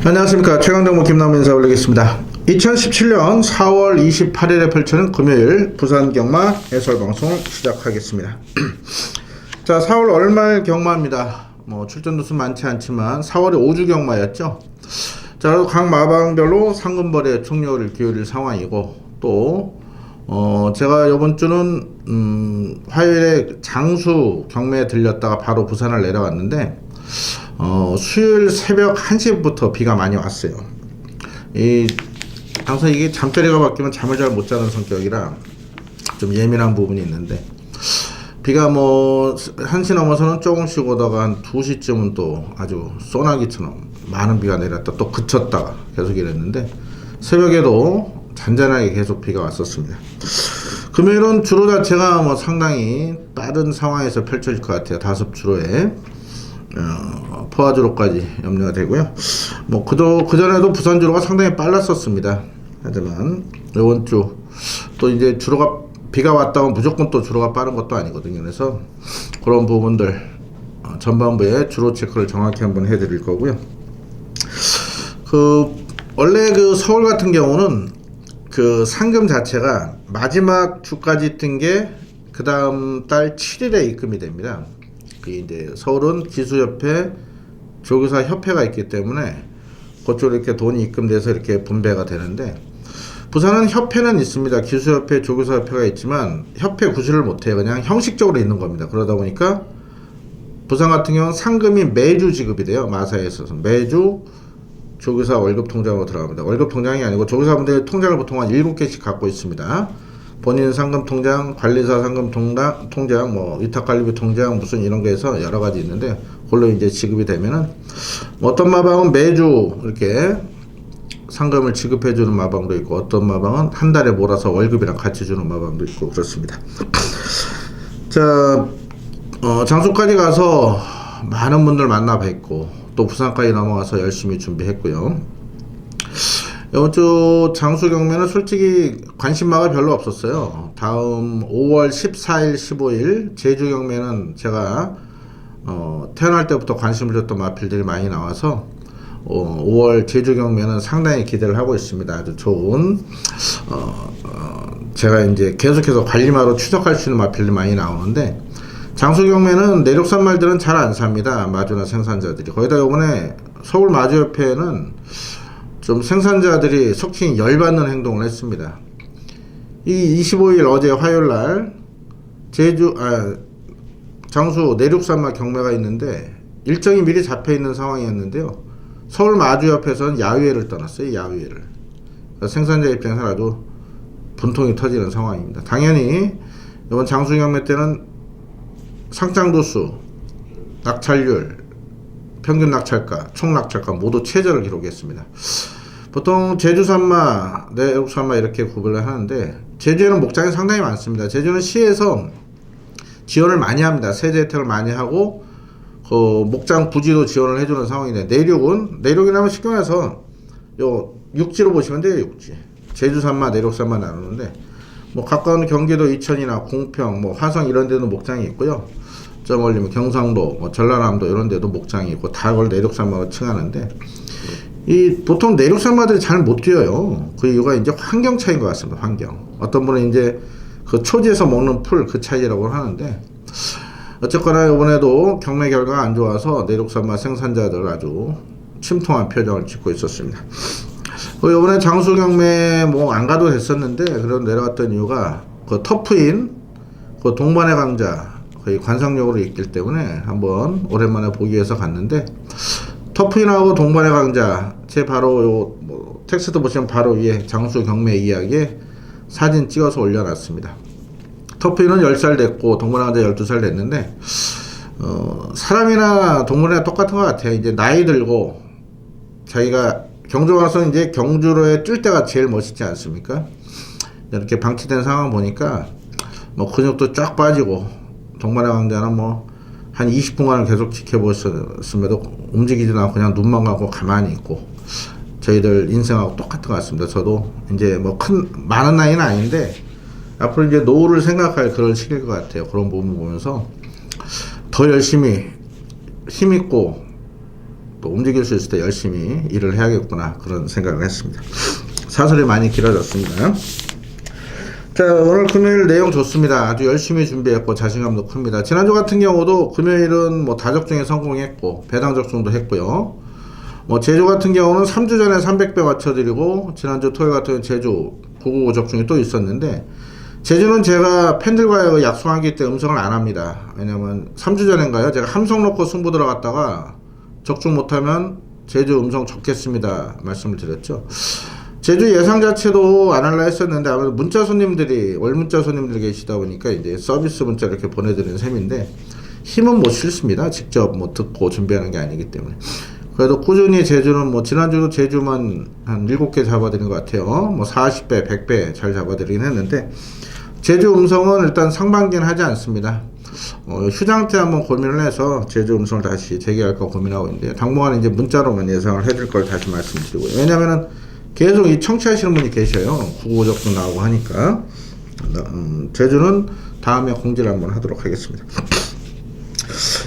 안녕하십니까. 최강정보 김남민 인사 올리겠습니다. 2017년 4월 28일에 펼쳐는 금요일 부산 경마 해설 방송을 시작하겠습니다. 자, 4월 월말 경마입니다. 출전 두수 많지 않지만 4월에 5주 경마였죠. 자, 각 마방별로 상금벌이에 총력을 기울일 상황이고, 또 제가 이번 주는 화요일에 장수 경매에 들렸다가 바로 부산을 내려갔는데, 수요일 새벽 1시부터 비가 많이 왔어요. 항상 이게 잠자리가 바뀌면 잠을 잘 못 자는 성격이라 좀 예민한 부분이 있는데, 비가 1시 넘어서는 조금씩 오다가 한 2시쯤은 또 아주 소나기처럼 많은 비가 내렸다 또 그쳤다가 계속 이랬는데, 새벽에도 잔잔하게 계속 비가 왔었습니다. 금요일은 주로 자체가 상당히 빠른 상황에서 펼쳐질 것 같아요. 5주로에 포화주로까지 염려가 되고요. 그전에도 부산주로가 상당히 빨랐었습니다. 하지만 이번 주 또 이제 주로가 비가 왔다고 무조건 또 주로가 빠른 것도 아니거든요. 그래서 그런 부분들 전반부에 주로 체크를 정확히 한번 해드릴 거고요. 원래 서울 같은 경우는 상금 자체가 마지막 주까지 뜬 게 그 다음 달 7일에 입금이 됩니다. 이제 서울은 기수협회, 조교사 협회가 있기 때문에 그쪽으로 이렇게 돈이 입금돼서 이렇게 분배가 되는데, 부산은 협회는 있습니다. 기수협회, 조교사협회가 있지만 협회 구실을 못해요. 그냥 형식적으로 있는 겁니다. 그러다 보니까 부산 같은 경우는 상금이 매주 지급이 돼요. 마사에 있어서 매주 조교사 월급 통장으로 들어갑니다. 월급 통장이 아니고 조교사분들이 통장을 보통 한 7개씩 갖고 있습니다. 본인 상금 통장, 관리사 상금 통장, 위탁관리비 통장 무슨 이런 게 해서 여러 가지 있는데, 그걸로 이제 지급이 되면은 어떤 마방은 매주 이렇게 상금을 지급해 주는 마방도 있고, 어떤 마방은 한 달에 몰아서 월급이랑 같이 주는 마방도 있고 그렇습니다. 자, 장수까지 가서 많은 분들 만나 뵙고, 또 부산까지 넘어가서 열심히 준비했고요. 이번 주 장수 경매는 솔직히 관심마가 별로 없었어요. 다음 5월 14일, 15일 제주 경매는 제가 태어날 때부터 관심을 줬던 마필들이 많이 나와서 5월 제주 경매는 상당히 기대를 하고 있습니다. 아주 좋은 제가 이제 계속해서 관리마로 추적할 수 있는 마필들이 많이 나오는데, 장수 경매는 내륙산 말들은 잘 안 삽니다. 마주나 생산자들이. 거기다 요번에 서울 마주협회는 좀 생산자들이 속칭 열받는 행동을 했습니다. 이 25일 어제 화요일날 장수 내륙산마 경매가 있는데 일정이 미리 잡혀있는 상황이었는데요. 서울 마주협회에서는 야유회를 떠났어요. 야유회를. 생산자 입장에서 아주 분통이 터지는 상황입니다. 당연히 이번 장수 경매 때는 상장도수, 낙찰률, 평균 낙찰가, 총 낙찰가 모두 최저를 기록했습니다. 보통 제주산마, 내륙산마 이렇게 구분을 하는데, 제주에는 목장이 상당히 많습니다. 제주는 시에서 지원을 많이 합니다. 세제 혜택을 많이 하고 목장 부지도 지원을 해주는 상황인데, 내륙이라면 쉽게 말해서 육지로 보시면 돼요. 육지. 제주산마, 내륙산마 나누는데, 가까운 경기도 이천이나 공평, 화성 이런 데도 목장이 있고요. 저 멀리 경상도, 전라남도 이런 데도 목장이 있고, 다 그걸 내륙산마로 칭하는데, 보통 내륙산마들이 잘 못 뛰어요. 그 이유가 이제 환경 차이인 것 같습니다. 환경. 어떤 분은 이제 초지에서 먹는 풀 차이라고 하는데, 어쨌거나 이번에도 경매 결과가 안 좋아서 내륙산마 생산자들 아주 침통한 표정을 짓고 있었습니다. 이번에 장수 경매 안 가도 됐었는데, 그런 내려갔던 이유가 터프인 동반의 강자 거의 관상용으로 있기 때문에 한번 오랜만에 보기 위해서 갔는데, 터프인하고 동반의 강자 제 바로 텍스트 보시면 바로 위에 장수 경매 이야기에 사진 찍어서 올려놨습니다. 터프인은 10살 됐고 동반의 강자 12살 됐는데, 사람이나 동물이나 똑같은 것 같아요. 이제 나이 들고 자기가 경주 가서 이제 경주로에 뛸 때가 제일 멋있지 않습니까? 이렇게 방치된 상황 보니까 근육도 쫙 빠지고, 동반의 강자는 한 20분간을 계속 지켜보셨음에도 움직이지도 않고 그냥 눈만 감고 가만히 있고, 저희들 인생하고 똑같은 것 같습니다. 저도 이제 많은 나이는 아닌데 앞으로 이제 노후를 생각할 그런 시기일 것 같아요. 그런 부분 보면서 더 열심히 힘있고 또 움직일 수 있을 때 열심히 일을 해야겠구나 그런 생각을 했습니다. 사설이 많이 길어졌습니다. 자, 오늘 금요일 내용 좋습니다. 아주 열심히 준비했고 자신감도 큽니다. 지난주 같은 경우도 금요일은 뭐 다적중에 성공했고 배당 적중도 했고요. 뭐 제주 같은 경우는 3주 전에 300배 맞춰드리고 지난주 토요일 같은 경우는 제주 999 적중이 또 있었는데 제주는 제가 팬들과의 약속하기 때문에 음성을 안 합니다. 왜냐면 3주 전인가요? 제가 함성 놓고 승부 들어갔다가 적중 못하면 제주 음성 적겠습니다 말씀을 드렸죠. 제주 예상 자체도 안 할라 했었는데 아무래도 문자 손님들이 월문자 손님들이 계시다 보니까 이제 서비스 문자 이렇게 보내드리는 셈인데 힘은 못 실습니다. 직접 뭐 듣고 준비하는 게 아니기 때문에. 그래도 꾸준히 제주는 뭐 지난주도 제주만 한 7개 잡아드린 것 같아요. 뭐 40배, 100배 잘 잡아드리긴 했는데 제주 음성은 일단 상반기는 하지 않습니다. 휴장 때 한번 고민을 해서 제주 음성을 다시 재개할까 고민하고 있는데 당분간 이제 문자로만 예상을 해줄 걸 다시 말씀드리고요. 왜냐면은 계속 이 청취하시는 분이 계셔요. 999 적중 나오고 하니까. 제주는 다음에 공지를 한번 하도록 하겠습니다.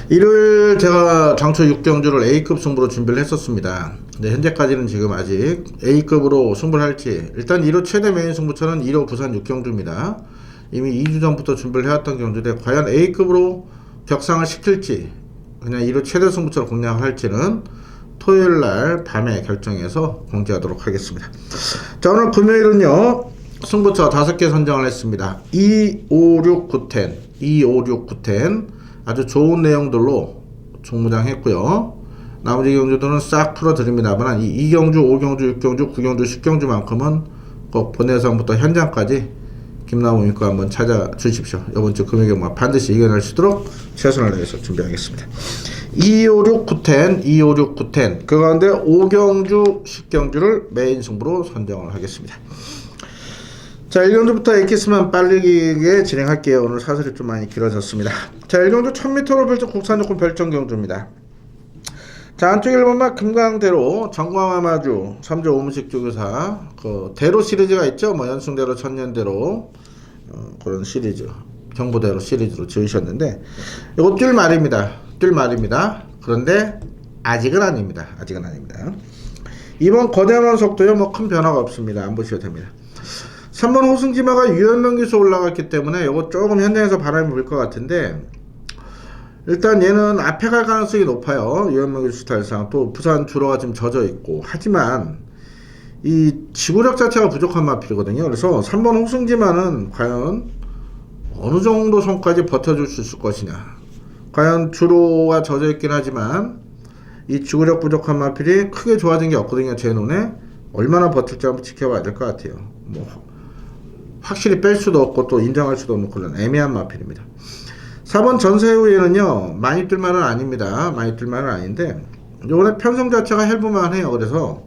일요일 제가 장초 6경주를 A급 승부로 준비를 했었습니다. 근데 현재까지는 지금 아직 A급으로 승부를 할지 일단 1호 최대 메인 승부처는 1호 부산 6경주입니다. 이미 2주 전부터 준비를 해왔던 경주인데 과연 A급으로 격상을 시킬지 그냥 1호 최대 승부처럼 공략을 할지는 토요일날 밤에 결정해서 공지하도록 하겠습니다. 자, 오늘 금요일은요 승부처 5개 선정을 했습니다. 2, 5, 6, 9, 10 2, 5, 6, 9, 10 아주 좋은 내용들로 종무장 했고요. 나머지 경주들은 싹 풀어드립니다만 이 2경주, 5경주, 6경주, 9경주, 10경주만큼은 꼭 본예상부터 현장까지 김나무 인과 한번 찾아주십시오. 이번주 금요일경마 반드시 이겨낼 수 있도록 최선을 다해서 준비하겠습니다. 2, 5, 6, 9, 10 2, 5, 6, 9, 10 그 가운데 5경주, 10경주를 메인 승부로 선정을 하겠습니다. 자, 1경주부터 엑기스만 빠르게 진행할게요. 오늘 사설이 좀 많이 길어졌습니다. 자, 1경주 1000m로 별정 국산조건 별정 경주입니다. 자, 안쪽 1번마 금강대로 정광아마주 3조 5문식 조교사 그 대로 시리즈가 있죠. 뭐 연승대로 천년대로 그런 시리즈 경부대로 시리즈로 지으셨는데 이거 뛸 말입니다. 그런데 아직은 아닙니다. 2번 거대한 속도요 뭐 큰 변화가 없습니다. 안 보셔도 됩니다. 3번 호승지마가 유연명기수 올라갔기 때문에 이거 조금 현장에서 바람이 불 것 같은데 일단 얘는 앞에 갈 가능성이 높아요. 유연명기수 스타일상 또 부산 주로가 좀 젖어 있고 하지만 이 지구력 자체가 부족한 마필이거든요. 그래서 3번 호승지마는 과연 어느 정도 선까지 버텨줄 수 있을 것이냐. 과연 주로가 젖어 있긴 하지만 이 지구력 부족한 마필이 크게 좋아진 게 없거든요. 제 눈에 얼마나 버틸지 한번 지켜봐야 될 것 같아요. 뭐 확실히 뺄 수도 없고 또 인정할 수도 없는 그런 애매한 마필입니다. 4번 전세후에는요 많이 뜰만은 아닙니다. 많이 뜰만은 아닌데 요번에 편성 자체가 헬브만 해요. 그래서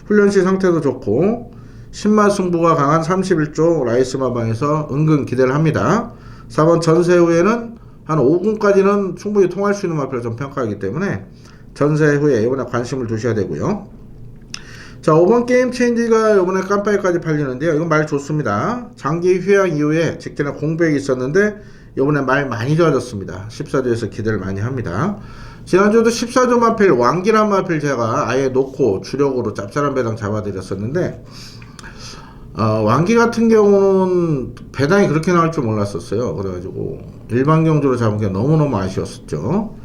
훈련시 상태도 좋고 신마 승부가 강한 31조 라이스마방에서 은근 기대를 합니다. 4번 전세후에는 한 5군까지는 충분히 통할 수 있는 마필을 좀 평가하기 때문에 전세후에 이번에 관심을 두셔야 되고요. 자, 5번 게임 체인지가 이번에 깜빡이까지 팔리는데요. 이건 말 좋습니다. 장기 휴양 이후에 직전에 공백이 있었는데 이번에 말 많이 좋아졌습니다. 14조에서 기대를 많이 합니다. 지난주도 14조 마필 왕기란 마필 제가 아예 놓고 주력으로 짭짤한 배당 잡아드렸었는데 왕기 같은 경우는 배당이 그렇게 나올 줄 몰랐었어요. 그래가지고 일반 경주로 잡은 게 너무너무 아쉬웠었죠.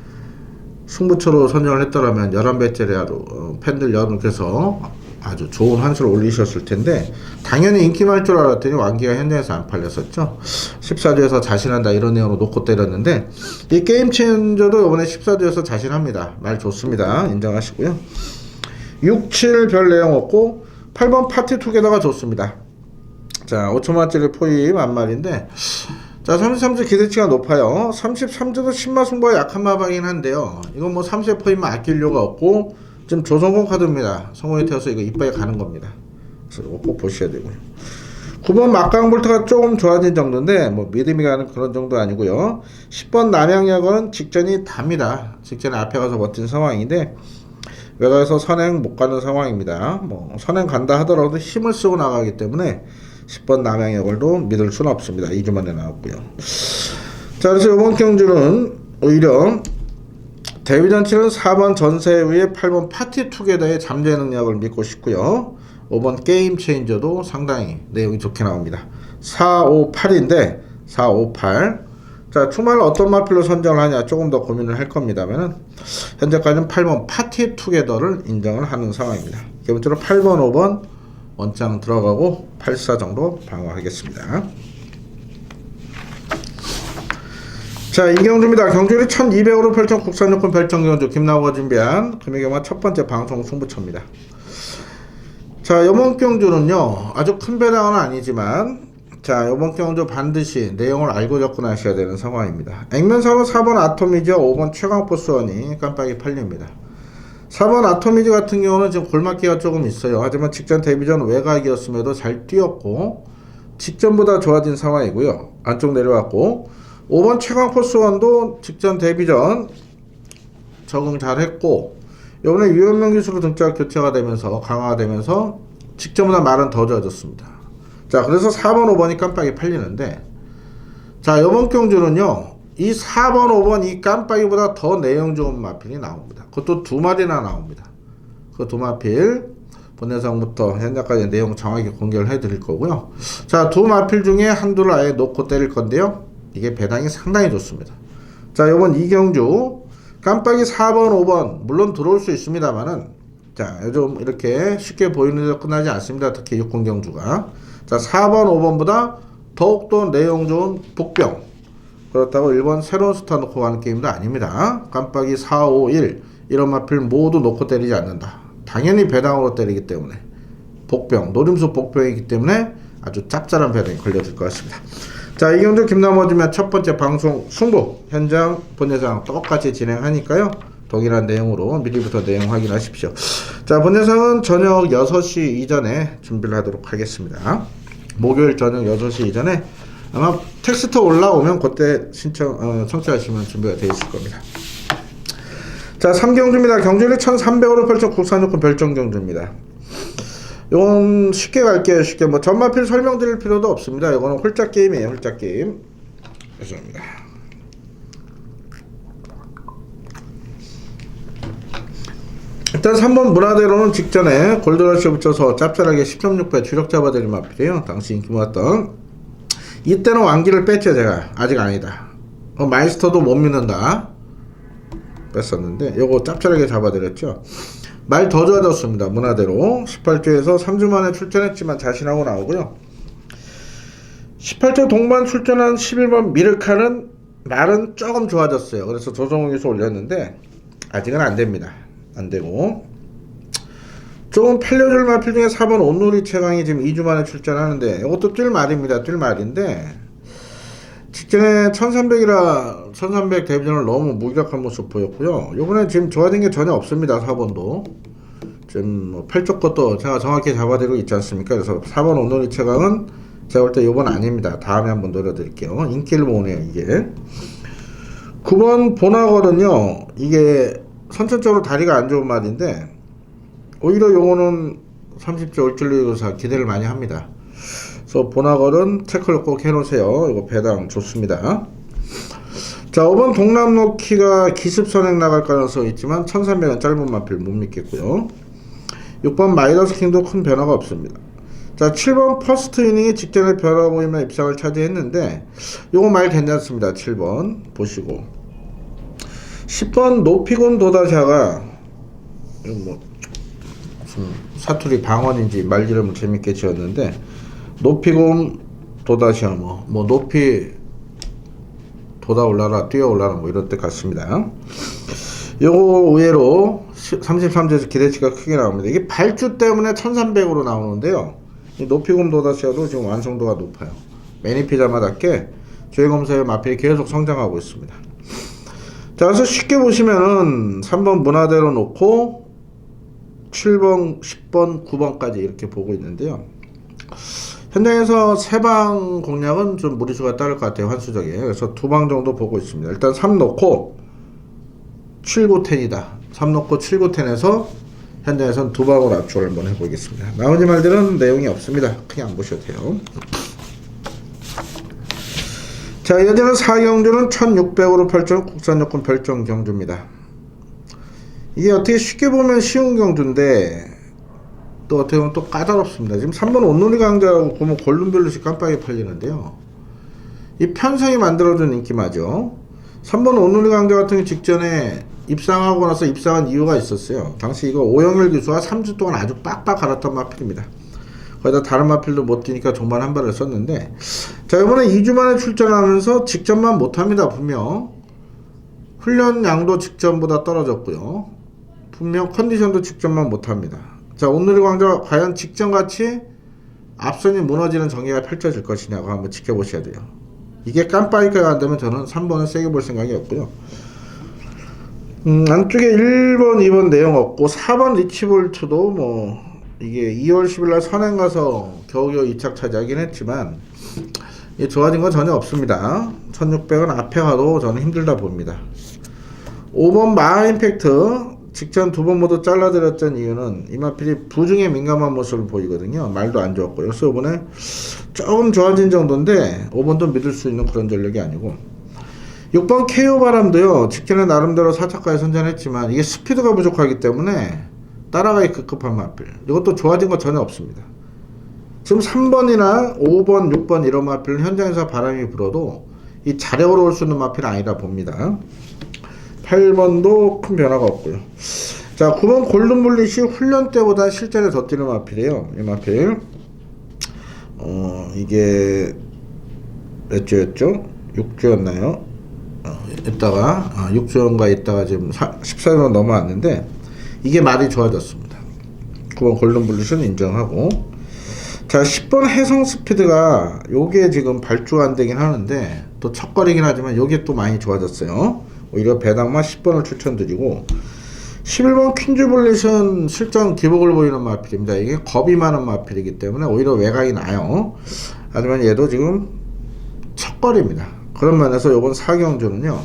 승부처로 선정을 했더라면 11배째를 하루 팬들 여러분께서 아주 좋은 환수를 올리셨을 텐데 당연히 인기 많을 줄 알았더니 왕기가 현장에서 안 팔렸었죠. 14조에서 자신한다 이런 내용으로 놓고 때렸는데 이 게임 체인저도 이번에 14조에서 자신합니다. 말 좋습니다. 인정하시고요. 6, 7 별 내용 없고 8번 파티 투게더가 좋습니다. 자, 5천만짜리 포임 한 마리인데 자, 33조 기대치가 높아요. 33조도 신마 승부가 약한 마방이긴 한데요. 이건 뭐 3세 포임만 아낄 이유가 없고 지금 조성공 카드입니다. 성공이 되어서 이거 이빨에 가는 겁니다. 그래서 이거 꼭 보셔야 되고요. 9번 막강볼트가 조금 좋아진 정도인데 뭐 믿음이 가는 그런 정도 아니고요. 10번 남양야건은 직전이 답니다. 직전에 앞에 가서 버틴 상황인데 외곽에서 선행 못 가는 상황입니다. 뭐 선행 간다 하더라도 힘을 쓰고 나가기 때문에 10번 남양야걸도 믿을 수는 없습니다. 2주 만에 나왔고요. 자, 그래서 이번 경주는 오히려 데뷔전 치는 4번 전세위의 8번 파티투게더의 잠재 능력을 믿고 싶고요. 5번 게임 체인저도 상당히 내용이 좋게 나옵니다. 4, 5, 8인데 4, 5, 8. 자, 초말 어떤 마필로 선정을 하냐 조금 더 고민을 할 겁니다만은 현재까지는 8번 파티투게더를 인정을 하는 상황입니다. 기본적으로 8번, 5번 원장 들어가고 84 정도 방어하겠습니다. 자, 이경주입니다. 경주율이 1200으로 펼쳐 국산요금 별정경주 김나우가 준비한 금액영화 첫 번째 방송 승부처입니다. 자, 이번 경주는요 아주 큰 배당은 아니지만 자, 이번 경주 반드시 내용을 알고 접근하셔야 되는 상황입니다. 액면상은 4번 아토미즈와 5번 최강포스원이 깜빡이 팔립니다. 4번 아토미즈 같은 경우는 지금 골맞기가 조금 있어요. 하지만 직전 데뷔전 외곽이었음에도 잘 뛰었고 직전보다 좋아진 상황이고요. 안쪽 내려왔고 5번 최강포스원도 직전 데뷔전 적응 잘했고 이번에 유현명 기수로 등짝 교체가 되면서 강화가 되면서 직전보다 말은 더 좋아졌습니다. 자, 그래서 4번 5번이 깜빡이 팔리는데 자, 이번 경주는요 이 4번 5번 이 깜빡이보다 더 내용 좋은 마필이 나옵니다. 그것도 두 마리나 나옵니다. 그 두 마필 본예상부터 현재까지 내용 정확히 공개를 해 드릴 거고요. 자, 두 마필 중에 한두를 아예 놓고 때릴 건데요 이게 배당이 상당히 좋습니다. 자, 이번 이경주 깜빡이 4번 5번 물론 들어올 수 있습니다만은 자, 요즘 이렇게 쉽게 보이는 데도 끝나지 않습니다. 특히 60 경주가 자, 4번 5번보다 더욱더 내용 좋은 복병 그렇다고 1번 새로운 스타 놓고 가는 게임도 아닙니다. 깜빡이 4, 5, 1 이런 마필 모두 놓고 때리지 않는다. 당연히 배당으로 때리기 때문에 복병 노림수 복병이기 때문에 아주 짭짤한 배당이 걸려질 것 같습니다. 자, 이경주 김남호지만 첫 번째 방송 승부 현장 본예상 똑같이 진행하니까요 동일한 내용으로 미리부터 내용 확인하십시오. 자, 본예상은 저녁 6시 이전에 준비를 하도록 하겠습니다. 목요일 저녁 6시 이전에 아마 텍스트 올라오면 그때 청취하시면 준비가 되어 있을 겁니다. 자, 3경주입니다. 경주를 1300으로 펼쳐 국산요금 별정경주입니다. 이건 쉽게 갈게요. 쉽게 뭐 전마필 설명드릴 필요도 없습니다. 이거는 홀짝 게임이에요. 홀짝 게임. 죄송합니다. 일단 3번 문화대로는 직전에 골드러시 붙여서 짭짤하게 10.6배 추적 잡아드린 마필이에요. 당시 인기 모았던 이때는 왕기를 뺐죠. 제가 아직 아니다. 마이스터도 못 믿는다 뺐었는데 요거 짭짤하게 잡아드렸죠. 말 더 좋아졌습니다. 문화대로 18조에서 3주 만에 출전했지만 자신하고 나오고요. 18조 동반 출전한 11번 미르카는 말은 조금 좋아졌어요. 그래서 조정욱에서 올렸는데 아직은 안됩니다. 안되고 조금 팔려줄 마필 중에 4번 온누리 최강이 지금 2주 만에 출전하는데 이것도 뛸 말입니다. 뛸 말인데 직전에 1300 데뷔전을 너무 무기력한 모습 보였고요. 요번에 지금 좋아진 게 전혀 없습니다. 4번도 지금 뭐 8쪽 것도 제가 정확히 잡아드리고 있지 않습니까? 그래서 4번 온누리 최강은 제가 볼 때 요번 아닙니다. 다음에 한번 노려드릴게요. 인기를 모으네요 이게. 9번 보나걸은요 이게 선천적으로 다리가 안 좋은 말인데 오히려 요거는 30조 올줄리교사 기대를 많이 합니다. 그래서 보나걸은 체크를 꼭 해놓으세요. 이거 배당 좋습니다. 자, 5번 동남로키가 기습선행 나갈 가능성이 있지만 1300은 짧은 마필 못 믿겠고요. 6번 마이더스킹도 큰 변화가 없습니다. 자, 7번 퍼스트 이닝이 직전에 변화 보이면 입상을 차지했는데 요거 말 괜찮습니다. 7번 보시고 10번 노피곤 도다샤가 뭐 무슨 사투리 방언인지 말 이름을 재밌게 지었는데 노피곤 도다샤 뭐 높이 돋아 올라라 뛰어 올라라 뭐 이런 뜻 같습니다. 요거 의외로 33조에서 기대치가 크게 나옵니다. 이게 발주 때문에 1300으로 나오는데요. 이 노피곤 도다샤도 지금 완성도가 높아요. 매니피자마답게 주행검사의 마필이 계속 성장하고 있습니다. 자, 그래서 쉽게 보시면은 3번 문화대로 놓고 7번, 10번, 9번까지 이렇게 보고 있는데요. 현장에서 3방 공략은 좀 무리수가 따를 것 같아요. 환수적에. 그래서 2방 정도 보고 있습니다. 일단 3 놓고 7구텐이다. 3 놓고 7구텐에서 현장에서는 2방으로 압축을 한번 해보겠습니다. 나머지 말들은 내용이 없습니다. 크게 안 보셔도 돼요. 자, 이어지는 4경주는 1600으로 펼쳐온 국산요금 별정 경주입니다. 이게 어떻게 쉽게 보면 쉬운 경주인데 또 어떻게 보면 또 까다롭습니다. 지금 3번 온누리 강자하고 보면 골든벨루시 깜빡이 팔리는데요. 이 편성이 만들어준 인기마죠. 3번 온누리 강자 같은 경우 직전에 입상하고 나서 입상한 이유가 있었어요. 당시 이거 오영일 기수가 3주 동안 아주 빡빡 갈았던 마필입니다. 거기다 다른 마필도 못 뛰니까 종반 한 발을 썼는데, 자, 이번에 2주 만에 출전하면서 직전만 못합니다. 분명 훈련 양도 직전보다 떨어졌고요. 분명 컨디션도 직전만 못합니다. 자, 온누리 강자 과연 직전같이 앞선이 무너지는 전개가 펼쳐질 것이냐고 한번 지켜보셔야 돼요. 이게 깜빡이가 안 되면 저는 3번을 세게 볼 생각이 없고요. 안쪽에 1번, 2번 내용 없고 4번 리치볼트도 뭐 이게 2월 10일날 선행 가서 겨우겨우 2착 차지하긴 했지만 이게 좋아진 건 전혀 없습니다. 1600은 앞에 가도 저는 힘들다 봅니다. 5번 마임팩트 직전 2번 모두 잘라드렸던 이유는 이마필이 부중에 민감한 모습을 보이거든요. 말도 안 좋았고요. 그래서 이번에 조금 좋아진 정도인데 5번도 믿을 수 있는 그런 전력이 아니고, 6번 KO 바람도요. 직전에 나름대로 4차까지 선전했지만 이게 스피드가 부족하기 때문에 따라가기 급급한 마필. 이것도 좋아진 거 전혀 없습니다. 지금 3번이나 5번, 6번 이런 마필은 현장에서 바람이 불어도 이 자력으로 올 수 있는 마필은 아니라 봅니다. 8번도 큰 변화가 없고요. 자, 9번 골든블릿이 훈련 때보다 실전에 더 뛰는 마필이에요. 이 마필 이게 몇 주였죠? 6주였나요? 있다가 6주인가 있다가 지금 14년 넘어왔는데 이게 말이 좋아졌습니다. 9번 골든블릿은 인정하고, 자, 10번 해성 스피드가 요게 지금 발주가 안 되긴 하는데 또 척거리긴 하지만 요게 또 많이 좋아졌어요. 오히려 배당만 10번을 추천드리고, 11번 퀸즈블릿은 실전 기복을 보이는 마필입니다. 이게 겁이 많은 마필이기 때문에 오히려 외곽이 나요. 하지만 얘도 지금 척거리입니다. 그런 면에서 이번 4경주는요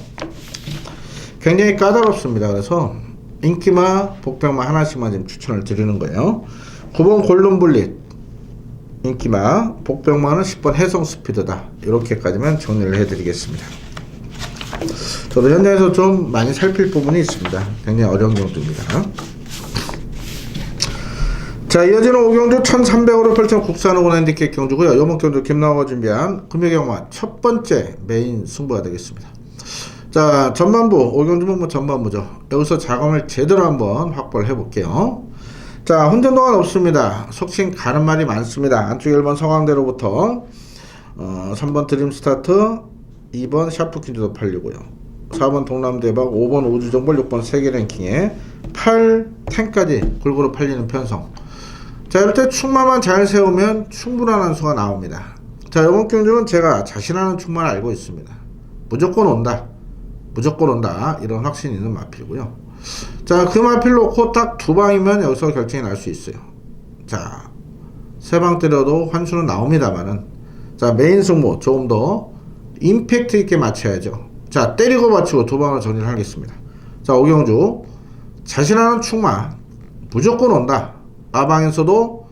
굉장히 까다롭습니다. 그래서 인기마, 복병마 하나씩만 지금 추천을 드리는 거예요. 9번 골든블릿 인기마, 복병마는 10번 해성 스피드다. 이렇게까지만 정리를 해드리겠습니다. 저도 현장에서 좀 많이 살필 부분이 있습니다. 굉장히 어려운 경주입니다. 자, 이어지는 5경주 1300으로 펼쳐 국산호군 핸디캡 경주고요. 이번 경주 김나호가 준비한 금요경마 첫 번째 메인 승부가 되겠습니다. 자, 전반부 5경주는 뭐 전반부죠. 여기서 자금을 제대로 한번 확보를 해볼게요. 자, 혼전 동안 없습니다. 속칭 가는 말이 많습니다. 안쪽 1번 서강대로부터 3번 드림스타트, 2번 샤프킨즈도 팔리고요. 4번 동남대박, 5번 우주정벌, 6번 세계랭킹에 8, 10까지 골고루 팔리는 편성. 자, 이럴 때 충마만 잘 세우면 충분한 한 수가 나옵니다. 자, 이번 경주는 제가 자신하는 충마를 알고 있습니다. 무조건 온다. 무조건 온다. 이런 확신이 있는 마필이고요. 자, 그 마필 놓고 딱 두 방이면 여기서 결정이 날 수 있어요. 자, 세 방 때려도 환수는 나옵니다만은, 자, 메인 승부 조금 더 임팩트 있게 맞춰야죠. 자, 때리고 맞추고 두 방을 정리를 하겠습니다. 자, 오경주 자신하는 충마 무조건 온다. 아방에서도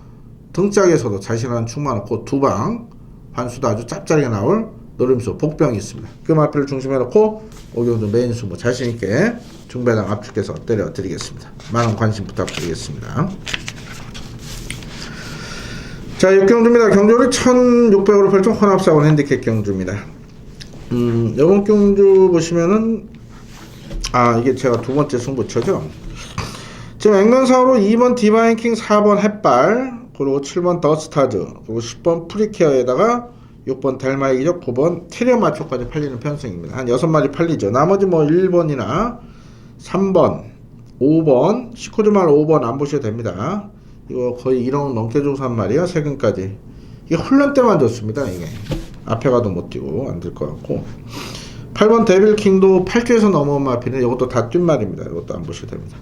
등짝에서도 자신하는 충마 놓고 두 방 환수도 아주 짭짤하게 나올 노림수 복병이 있습니다. 그 마필을 중심에 놓고 오경주 메인 승부 자신있게 중배당 압축해서 때려 드리겠습니다. 많은 관심 부탁드리겠습니다. 자, 6경주입니다. 경주를 1600으로 펼쳐 혼합사원 핸디캡 경주입니다. 이번 경주 보시면은 이게 제가 두 번째 승부처죠. 지금 액면상으로 2번 디바인킹, 4번 햇발, 그리고 7번 더스타즈, 그리고 10번 프리케어에다가 6번 델마이기적, 9번 테리어 마초까지 팔리는 편성입니다. 한 6마리 팔리죠. 나머지 뭐 1번이나 3번, 5번, 시코즈말 5번 안 보셔도 됩니다. 이거 거의 1억 넘게 주고 산 말이야, 세금까지. 이게 훈련 때만 좋습니다. 이게 앞에 가도 못 뛰고 안 될 것 같고, 8번 데빌킹도 8주에서 넘어온 마피는 이것도 다 뛴 말입니다. 이것도 안 보셔도 됩니다.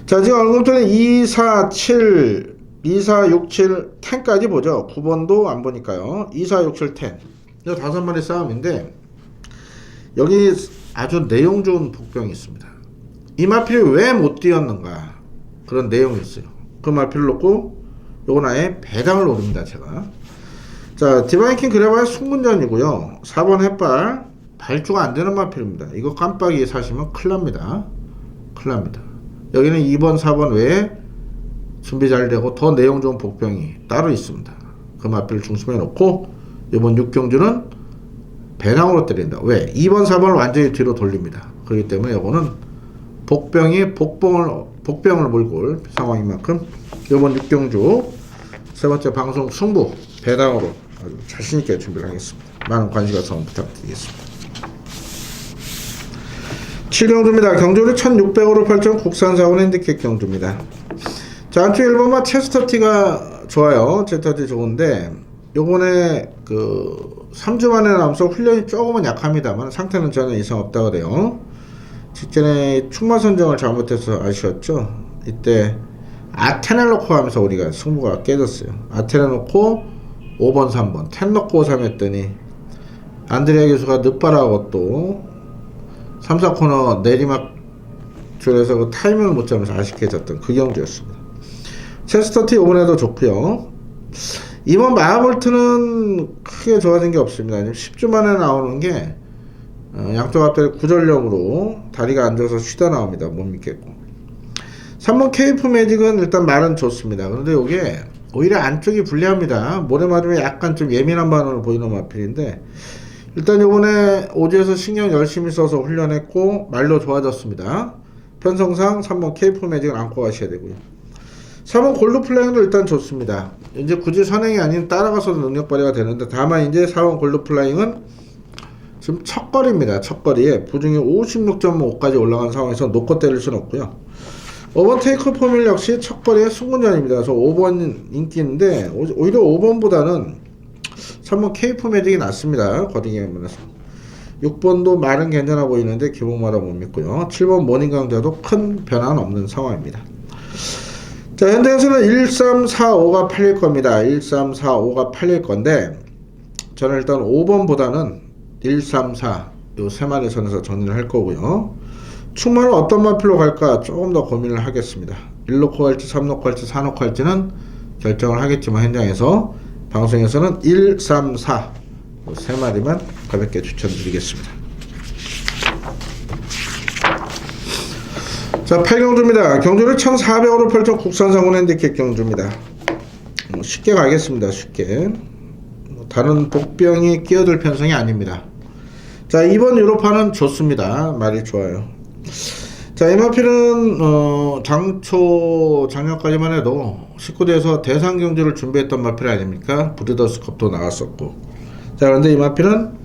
자, 지금 얼굴전에 2, 4, 7, 2, 4, 6, 7, 10까지 보죠. 9번도 안 보니까요. 2, 4, 6, 7, 10. 이거 5마리 싸움인데, 여기 아주 내용 좋은 복병이 있습니다. 이 마필이 왜 못 뛰었는가, 그런 내용이 있어요. 그 마필을 놓고 요건 아예 배당을 노립니다. 제가. 자, 디바인킹 그래봐야 승군전이고요. 4번 햇발 발주가 안되는 마필입니다. 이거 깜빡이 사시면 큰일납니다. 큰일납니다. 여기는 2번, 4번 외에 준비 잘 되고 더 내용 좋은 복병이 따로 있습니다. 그 마필을 중심에 놓고 이번 6경주는 배낭으로 때린다. 왜? 2번, 4번을 완전히 뒤로 돌립니다. 그렇기 때문에 이거는 복병이 복병을 몰고 올 상황인 만큼 이번 6경주 세 번째 방송 승부 배낭으로 아주 자신있게 준비를 하겠습니다. 많은 관심과 성원 부탁드리겠습니다. 7경주입니다. 경주를 1600으로 펼쳐온 국산사원 핸디캡 경주입니다. 자, 안쪽 1번마 체스터티가 좋아요. 체스터티 좋은데 요번에 그 3주 만에 나오면서 훈련이 조금은 약합니다만 상태는 전혀 이상 없다고 그래요. 직전에 충마 선정을 잘못해서 아쉬웠죠. 이때 아테네 놓고 하면서 우리가 승부가 깨졌어요. 아테네 놓고 5번 3번 10 놓고 3 했더니 안드레아 교수가 늦바라고 또 3, 4코너 내리막 줄에서 그 타이밍을 못 잡으면서 아쉽게 졌던 그 경주였습니다. 체스터티 이번에도 좋고요. 이번 마하볼트는 크게 좋아진 게 없습니다. 10주 만에 나오는 게 양쪽 앞에 구전력으로 다리가 앉아서 쉬다 나옵니다. 못 믿겠고. 3번 케이프 매직은 일단 말은 좋습니다. 그런데 이게 오히려 안쪽이 불리합니다. 모래 맞으면 약간 좀 예민한 반응을 보이는 마필인데 일단 요번에 오지에서 신경 열심히 써서 훈련했고 말로 좋아졌습니다. 편성상 3번 케이프 매직을 안고 가셔야 되고요. 3번 골드 플라잉도 일단 좋습니다. 이제 굳이 선행이 아닌 따라가서도 능력 발휘가 되는데 다만 이제 4번 골드 플라잉은 지금 첫 거리입니다. 첫 거리에 부중이 56.5까지 올라간 상황에서 놓고 때릴 수는 없고요. 5번 테이크 포밀 역시 첫 거리에 승군전입니다. 그래서 5번 인기인데 오히려 5번보다는 3번 케이프 매직이 낫습니다. 거리에 면에서 6번도 말은 괜찮아 보이는데 기복마다 못 믿고요. 7번 모닝 강자도 큰 변화는 없는 상황입니다. 자, 현대에서는 1, 3, 4, 5가 팔릴 겁니다. 1, 3, 4, 5가 팔릴 건데 저는 일단 5번보다는 1, 3, 4 요 세 마리 선에서 정리를 할 거고요. 충만은 어떤 마필로 갈까 조금 더 고민을 하겠습니다. 1 놓고 갈지 3 놓고 갈지 4 놓고 갈지는 결정을 하겠지만 현장에서 방송에서는 1, 3, 4 요 세 마리만 가볍게 추천드리겠습니다. 자, 8경주입니다. 경주를 1400으로 펼쳐 국산상원 핸디캡 경주입니다. 쉽게 가겠습니다. 쉽게. 다른 복병이 끼어들 편성이 아닙니다. 자, 2번 유로파는 좋습니다. 말이 좋아요. 자, 이 마필은 작년까지만 해도 19대에서 대상 경주를 준비했던 마필 아닙니까? 브리더스컵도 나갔었고. 자, 그런데 이 마필은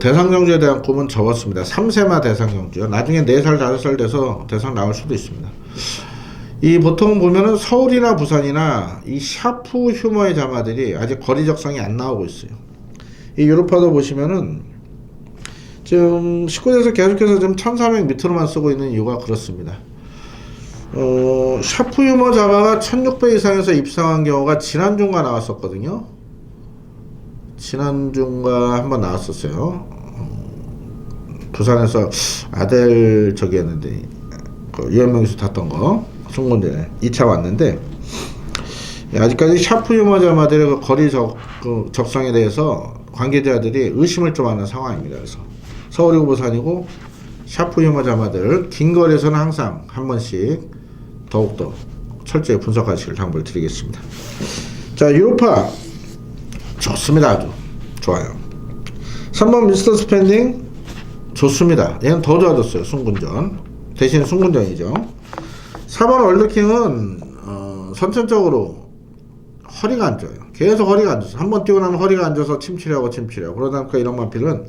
대상 경주에 대한 꿈은 접었습니다. 3세마 대상 경주요. 나중에 4살, 5살 돼서 대상 나올 수도 있습니다. 이 보통 보면은 서울이나 부산이나 이 샤프 휴머의 자마들이 아직 거리 적성이 안 나오고 있어요. 이 유로파도 보시면은 지금 19대에서 계속해서 좀 1400 밑으로만 쓰고 있는 이유가 그렇습니다. 샤프 휴머 자마가 1600 이상에서 입상한 경우가 지난주가 나왔었거든요. 지난주가 한번 나왔었어요. 부산에서 아델 저기였는데 유현명 교수 탔던 거 송군대 2차 왔는데 아직까지 샤프 유머자마들의 그 거리 적성에 대해서 관계자들이 의심을 좀 하는 상황입니다. 그래서 서울이고 부산이고 샤프 유머자마들 긴 거리에서는 항상 한 번씩 더욱더 철저히 분석하시길 당부를 드리겠습니다. 자, 유로파 좋습니다. 아주 좋아요. 3번 미스터 스펜딩 좋습니다. 얘는 더 좋아졌어요. 순군전 대신 순군전이죠. 4번 월드킹은 선천적으로 허리가 안 좋아요. 계속 허리가 안 좋아요. 한번 뛰고 나면 허리가 안 좋아서 침치려고 그러다 보니까 이런 마필은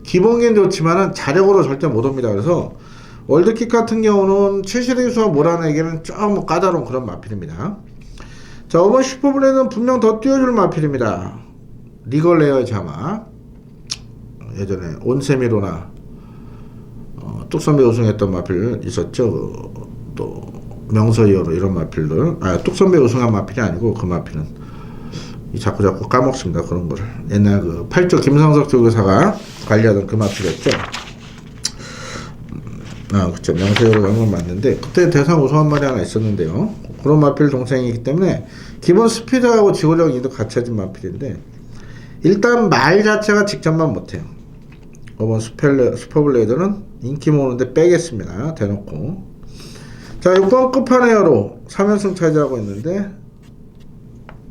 기본기는 좋지만은 자력으로 절대 못 옵니다. 그래서 월드킥 같은 경우는 최실의 기수와 몰아내기는 조금 까다로운 그런 마필입니다. 자, 5번 슈퍼블레이드는 분명 더 띄워줄 마필입니다. 리걸레어의 자마 예전에 온세미로나 뚝섬배 우승했던 마필 있었죠. 또 명서이어로 이런 마필들 뚝섬배 우승한 마필이 아니고 그 마필은 자꾸 까먹습니다. 그런 거를 옛날 그 8조 김상석 조교사가 관리하던 그 마필이었죠. 그쵸. 명서이어로 간 건 맞는데 그때 대상 우승한 말이 하나 있었는데요. 그런 마필 동생이기 때문에 기본 스피드하고 지구력 이도 갖춰진 마필인데 일단 말 자체가 직접만 못해요. 이번 슈퍼블레이드는 인기 모으는데 빼겠습니다. 대놓고. 자, 6번 끝판에어로 3연승 차지하고 있는데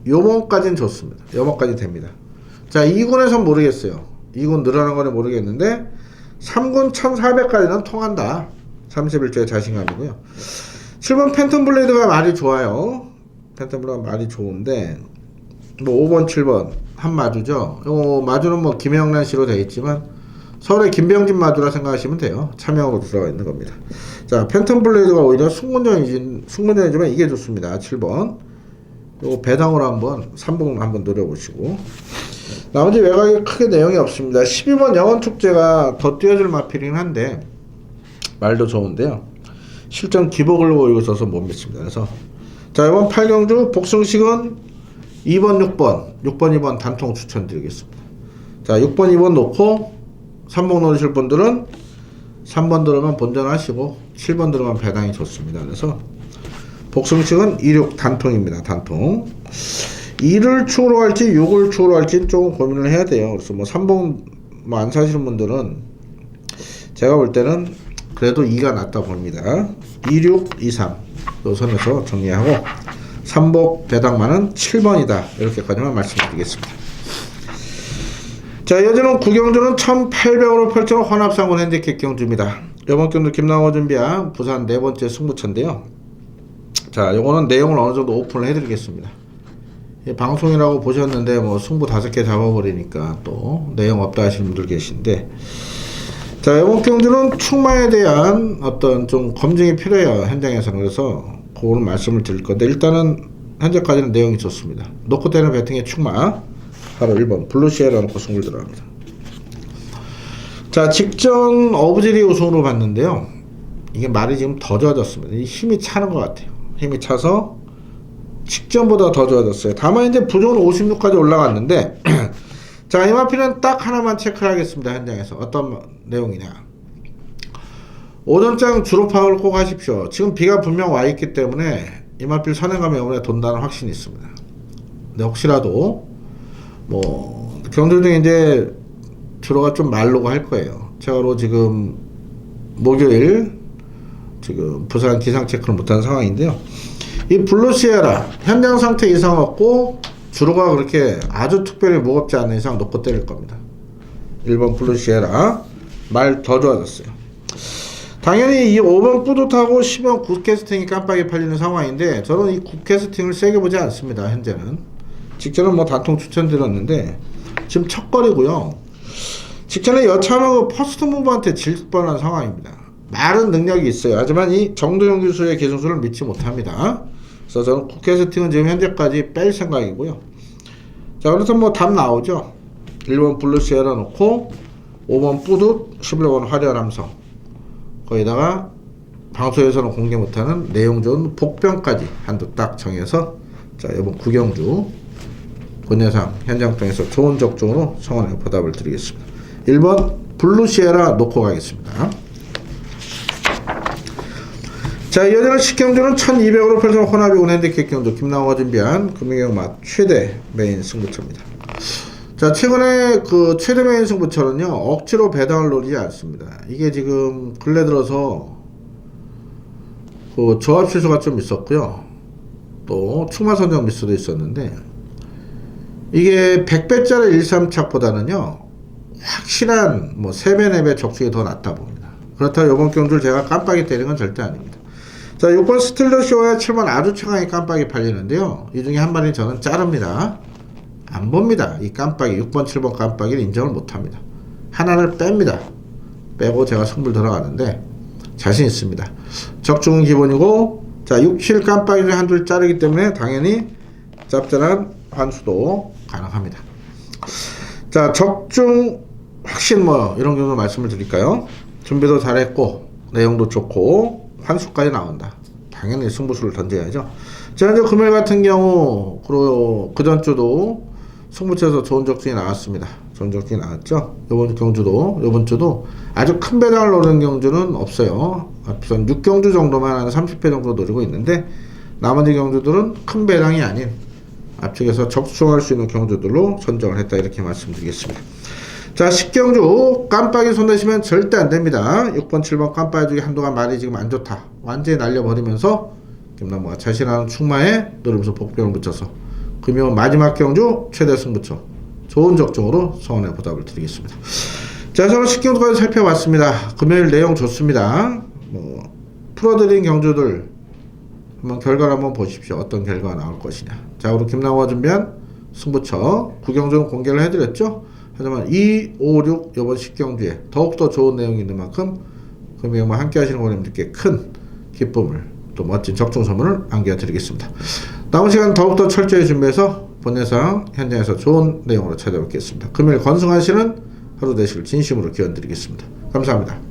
요번까지는 좋습니다. 요번까지 됩니다. 자, 2군에선 모르겠어요. 2군 늘어난 거는 모르겠는데 3군 1400까지는 통한다. 31조의 자신감이고요. 7번 팬텀 블레이드가 말이 좋아요. 팬텀 블레이드가 말이 좋은데 뭐 5번 7번 한 마주죠. 요 마주는 뭐 김영란 씨로 되어 있지만 서울의 김병진 마주라 생각하시면 돼요. 차명으로 들어가 있는 겁니다. 자, 팬텀 블레이드가 오히려 승문전이지만 이게 좋습니다. 7번. 요거 배당으로 한번 3번 한번 노려보시고. 나머지 외곽에 크게 내용이 없습니다. 12번 영원축제가 더 뛰어줄 마필이긴 한데 말도 좋은데요. 실전 기복을 보이고 있어서 못 믿습니다. 그래서 자, 이번 8경주 복승식은 2번 6번 2번 단통 추천드리겠습니다. 자, 6번 2번 놓고 3번 노리실 분들은 3번 들어가면 본전하시고 7번 들어가면 배당이 좋습니다. 그래서 복승식은 26 단통입니다. 단통. 2를 축으로 할지 6을 축으로 할지 조금 고민을 해야 돼요. 그래서 뭐 3번 뭐 안 사시는 분들은 제가 볼 때는 그래도 2가 낫다 봅니다. 26, 23 요 선에서 정리하고 3복 배당만은 7번이다. 이렇게까지만 말씀드리겠습니다. 자, 이어지는 9경주는 1800으로 펼쳐놓은 혼합상군 핸디캡 경주입니다. 이번 경주 김나호 준비한 부산 네 번째 승부처인데요. 자, 요거는 내용을 어느 정도 오픈을 해드리겠습니다. 방송이라고 보셨는데 뭐 승부 5개 잡아버리니까 또 내용 없다 하시는 분들 계신데, 자, 이번 경주는 충마에 대한 어떤 좀 검증이 필요해요. 현장에서는. 그래서 그거는 말씀을 드릴 건데 일단은 현재까지는 내용이 좋습니다. 놓고 때는 배팅의 충마 바로 1번 블루시에라 놓고 승부를 들어갑니다. 자, 직전 어부지리 우승으로 봤는데요. 이게 말이 지금 더 좋아졌습니다. 이 힘이 차는 것 같아요. 힘이 차서 직전보다 더 좋아졌어요. 다만 이제 부족은 56까지 올라갔는데 자, 이마필은 딱 하나만 체크를 하겠습니다. 현장에서 어떤 내용이냐. 오전장 주로 파악을 꼭 하십시오. 지금 비가 분명 와 있기 때문에 이마필 선행감에 오늘 돈다는 확신이 있습니다. 근데 혹시라도 뭐 경주 중에 이제 주로가 좀 말르고 할 거예요. 제가로 지금 목요일 지금 부산 기상 체크를 못한 상황인데요. 이 블루시에라 현장 상태 이상 없고 주로가 그렇게 아주 특별히 무겁지 않은 이상 놓고 때릴 겁니다. 1번 블루시에라 말 더 좋아졌어요. 당연히 이 5번 뿌듯하고 10번 굿캐스팅이 깜빡이 팔리는 상황인데 저는 이 굿캐스팅을 세게 보지 않습니다. 현재는 직전은 뭐 단통 추천드렸는데 지금 첫 거리고요. 직전에 여차하면 퍼스트 무브한테 질 뻔한 상황입니다. 말은 능력이 있어요. 하지만 이 정도영 교수의 계승수를 믿지 못합니다. 그래서 저는 굿캐스팅은 지금 현재까지 뺄 생각이고요. 자, 그래서 뭐 답 나오죠. 1번 블루시에라 놓고 5번 뿌듯 11번 화려한 함성, 거기다가 방송에서는 공개 못하는 내용 좋은 복병까지 한두 딱 정해서 자, 이번 9경주 본예상 현장통에서 좋은 적중으로 성원의 보답을 드리겠습니다. 1번 블루시에라 놓고 가겠습니다. 자, 이어지는 10경주는 1200으로 펼쳐놓은 혼합이군 핸디캡 경주 김나호가 준비한 금융경 맛 최대 메인 승부처입니다. 자, 최근에 그 최대 메인 승부처는요 억지로 배당을 노리지 않습니다. 이게 지금 근래 들어서 그 조합 실수가 좀 있었고요. 또 충마 선정 미스도 있었는데 이게 100배짜리 1,3착보다는요 확실한 뭐 3배 4배 적중이 더 낫다 봅니다. 그렇다고 이번 경주를 제가 깜빡이 때리는 건 절대 아닙니다. 자, 6번 스틸러쇼와 7번 아주 최강의 깜빡이 팔리는데요. 이 중에 한 마리는 저는 자릅니다. 안 봅니다. 이 깜빡이 6번 7번 깜빡이를 인정을 못합니다. 하나를 뺍니다. 빼고 제가 승부를 들어가는데 자신 있습니다. 적중은 기본이고 자, 6, 7 깜빡이를 한줄 자르기 때문에 당연히 짭짤한 환수도 가능합니다. 자, 적중 확신 뭐 이런 경우 말씀을 드릴까요? 준비도 잘했고 내용도 좋고 환수까지 나온다. 당연히 승부수를 던져야죠. 자, 이제 금요일 같은 경우 그리고 그 전주도 승부처에서 좋은 적중이 나왔습니다. 좋은 적중이 나왔죠. 이번 경주도 이번 주도 아주 큰 배당을 노리는 경주는 없어요. 앞선 6경주 정도만 한 30배 정도 노리고 있는데 나머지 경주들은 큰 배당이 아닌 앞쪽에서 적중할 수 있는 경주들로 선정을 했다 이렇게 말씀드리겠습니다. 자, 식경주 깜빡이 손대시면 절대 안 됩니다. 6번, 7번 깜빡이주기 한동안 말이 지금 안 좋다. 완전히 날려버리면서 김남모가 자신하는 충마에 노름수 복병을 붙여서 금요 마지막 경주 최대 승부처 좋은 적중으로 성원의 보답을 드리겠습니다. 자, 저는 식경주까지 살펴봤습니다. 금요일 내용 좋습니다. 풀어드린 경주들 한번 결과를 한번 보십시오. 어떤 결과가 나올 것이냐. 자, 우리 김남모가 준비한 승부처 9경주는 공개를 해드렸죠. 하지만 2, 5, 6 이번 식경주에 더욱더 좋은 내용이 있는 만큼 금요일만 함께 하시는 고객님들께 큰 기쁨을 또 멋진 적중 선물을 안겨드리겠습니다. 남은 시간 더욱더 철저히 준비해서 본예상 현장에서 좋은 내용으로 찾아뵙겠습니다. 금요일 건승하시는 하루 되시길 진심으로 기원드리겠습니다. 감사합니다.